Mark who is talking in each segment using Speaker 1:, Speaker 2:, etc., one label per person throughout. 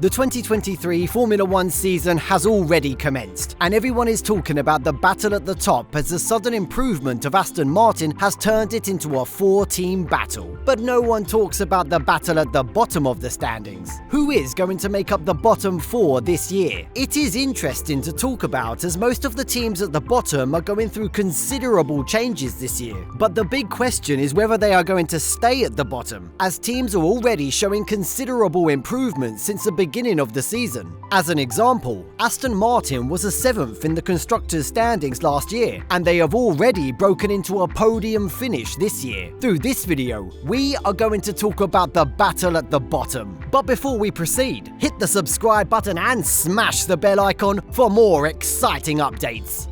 Speaker 1: The 2023 Formula One season has already commenced, and everyone is talking about the battle at the top as the sudden improvement of Aston Martin has turned it into a four-team battle. But no one talks about the battle at the bottom of the standings. Who is going to make up the bottom four this year? It is interesting to talk about as most of the teams at the bottom are going through considerable changes this year. But the big question is whether they are going to stay at the bottom, as teams are already showing considerable improvement since the beginning of the season. As an example, Aston Martin was a 7th in the Constructors standings last year, and they have already broken into a podium finish this year. Through this video, we are going to talk about the battle at the bottom. But before we proceed, hit the subscribe button and smash the bell icon for more exciting updates.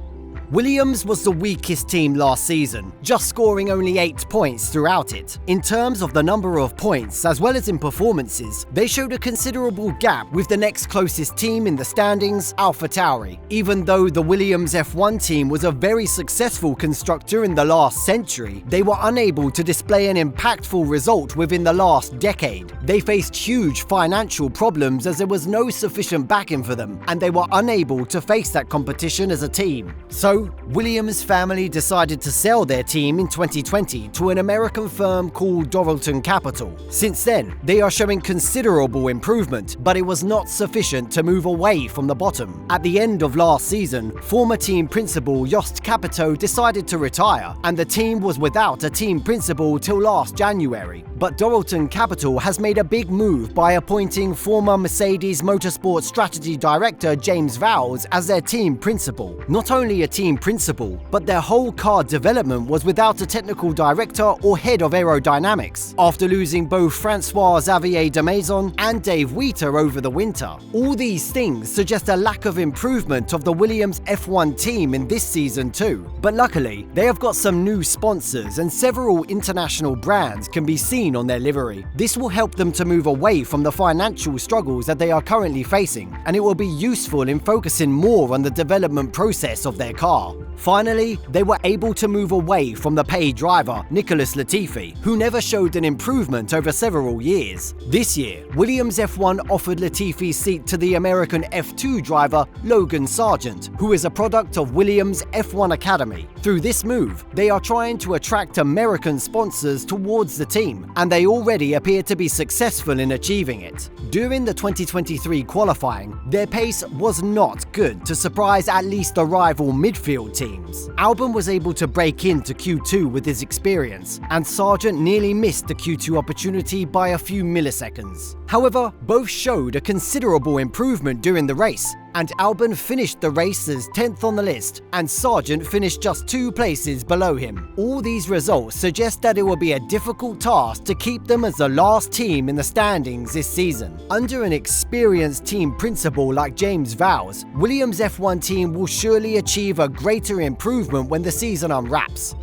Speaker 1: Williams was the weakest team last season, just scoring only 8 points throughout it. In terms of the number of points, as well as in performances, they showed a considerable gap with the next closest team in the standings, Towery. Even though the Williams F1 team was a very successful constructor in the last century, they were unable to display an impactful result within the last decade. They faced huge financial problems as there was no sufficient backing for them, and they were unable to face that competition as a team. So, Williams' family decided to sell their team in 2020 to an American firm called Dorilton Capital. Since then, they are showing considerable improvement, but it was not sufficient to move away from the bottom. At the end of last season, former team principal Jost Capito decided to retire, and the team was without a team principal till last January. But Dorilton Capital has made a big move by appointing former Mercedes Motorsport Strategy Director James Vowles as their team principal. Not only a team principal, but their whole car development was without a technical director or head of aerodynamics, after losing both Francois-Xavier de Maison and Dave Wheater over the winter. All these things suggest a lack of improvement of the Williams F1 team in this season too. But luckily, they have got some new sponsors and several international brands can be seen on their livery. This will help them to move away from the financial struggles that they are currently facing, and it will be useful in focusing more on the development process of their car. Finally, they were able to move away from the paid driver, Nicholas Latifi, who never showed an improvement over several years. This year, Williams F1 offered Latifi's seat to the American F2 driver, Logan Sargent, who is a product of Williams F1 Academy. Through this move, they are trying to attract American sponsors towards the team, and they already appear to be successful in achieving it. During the 2023 qualifying, their pace was not good to surprise at least the rival midfield teams. Albon was able to break into Q2 with his experience, and Sargent nearly missed the Q2 opportunity by a few milliseconds. However, both showed a considerable improvement during the race, and Albon finished the race as 10th on the list, and Sargent finished just 2 places below him. All these results suggest that it will be a difficult task to keep them as the last team in the standings this season. Under an experienced team principal like James Vowles, Williams F1 team will surely achieve a greater improvement when the season unwraps.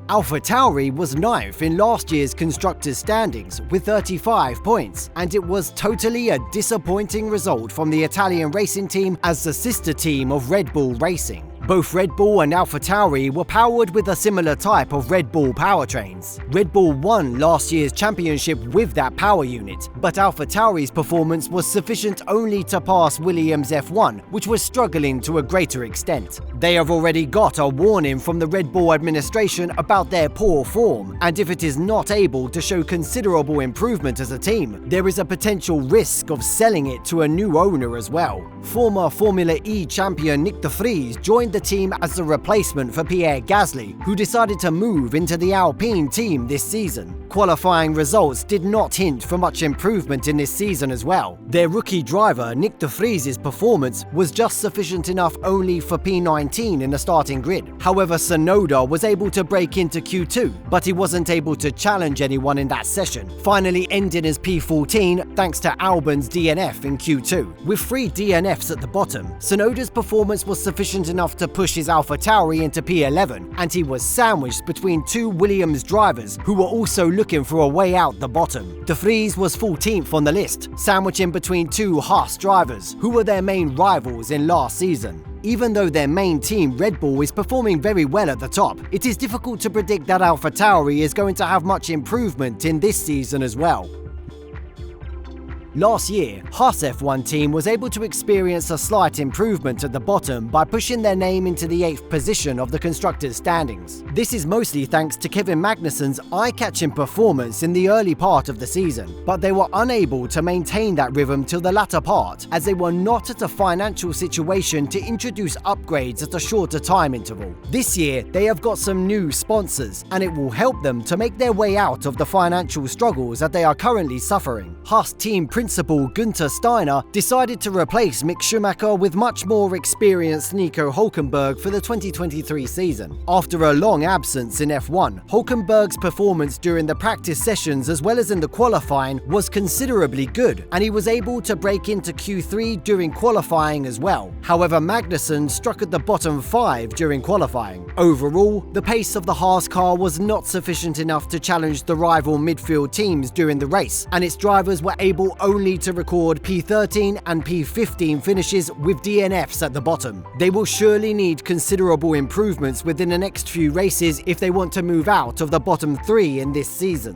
Speaker 1: Towery was 9th in last year's Constructors standings with 35 points, and it was totally a disappointing result from the Italian racing team as the sister team of Red Bull Racing. Both Red Bull and Towery were powered with a similar type of Red Bull powertrains. Red Bull won last year's championship with that power unit, but Towery's performance was sufficient only to pass Williams F1, which was struggling to a greater extent. They have already got a warning from the Red Bull administration about their poor form, and if it is not able to show considerable improvement as a team, there is a potential risk of selling it to a new owner as well. Former Formula E champion Nick de Vries joined the team as the replacement for Pierre Gasly, who decided to move into the Alpine team this season. Qualifying results did not hint for much improvement in this season as well. Their rookie driver Nick de Vries' performance was just sufficient enough only for P19 in the starting grid. However, Tsunoda was able to break into Q2, but he wasn't able to challenge anyone in that session, finally ending as P14 thanks to Albon's DNF in Q2. With 3 DNFs at the bottom, Tsunoda's performance was sufficient enough to push his Towery into P11, and he was sandwiched between 2 Williams drivers who were also looking for a way out the bottom. De Vries was 14th on the list, sandwiching between 2 Haas drivers who were their main rivals in last season. even though their main team Red Bull is performing very well at the top, it is difficult to predict that Towery is going to have much improvement in this season as well. Last year, Haas F1 team was able to experience a slight improvement at the bottom by pushing their name into the 8th position of the Constructors standings. This is mostly thanks to Kevin Magnussen's eye-catching performance in the early part of the season, but they were unable to maintain that rhythm till the latter part, as they were not at a financial situation to introduce upgrades at a shorter time interval. This year, they have got some new sponsors, and it will help them to make their way out of the financial struggles that they are currently suffering. Haas team Principal Günther Steiner decided to replace Mick Schumacher with much more experienced Nico Hülkenberg for the 2023 season. After a long absence in F1, Hülkenberg's performance during the practice sessions as well as in the qualifying was considerably good, and he was able to break into Q3 during qualifying as well. However, Magnussen struck at the bottom 5 during qualifying. Overall, the pace of the Haas car was not sufficient enough to challenge the rival midfield teams during the race, and its drivers were able only to record P13 and P15 finishes with DNFs at the bottom. They will surely need considerable improvements within the next few races if they want to move out of the bottom 3 in this season.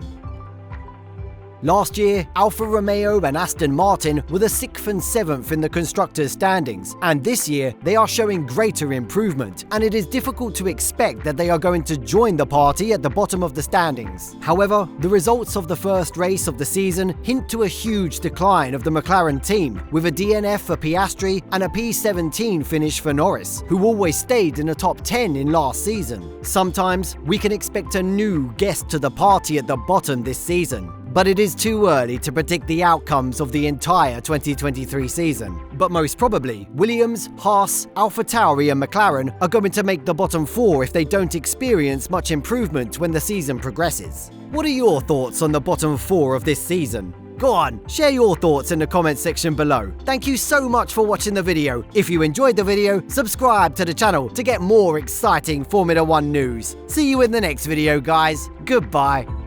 Speaker 1: Last year, Alfa Romeo and Aston Martin were the 6th and 7th in the Constructors' standings, and this year they are showing greater improvement, and it is difficult to expect that they are going to join the party at the bottom of the standings. However, the results of the first race of the season hint to a huge decline of the McLaren team, with a DNF for Piastri and a P17 finish for Norris, who always stayed in the top 10 in last season. Sometimes we can expect a new guest to the party at the bottom this season, but it is too early to predict the outcomes of the entire 2023 season. But most probably, Williams, Haas, AlphaTauri and McLaren are going to make the bottom 4 if they don't experience much improvement when the season progresses. What are your thoughts on the bottom 4 of this season? Go on, share your thoughts in the comments section below. Thank you so much for watching the video. If you enjoyed the video, subscribe to the channel to get more exciting Formula 1 news. See you in the next video, guys. Goodbye.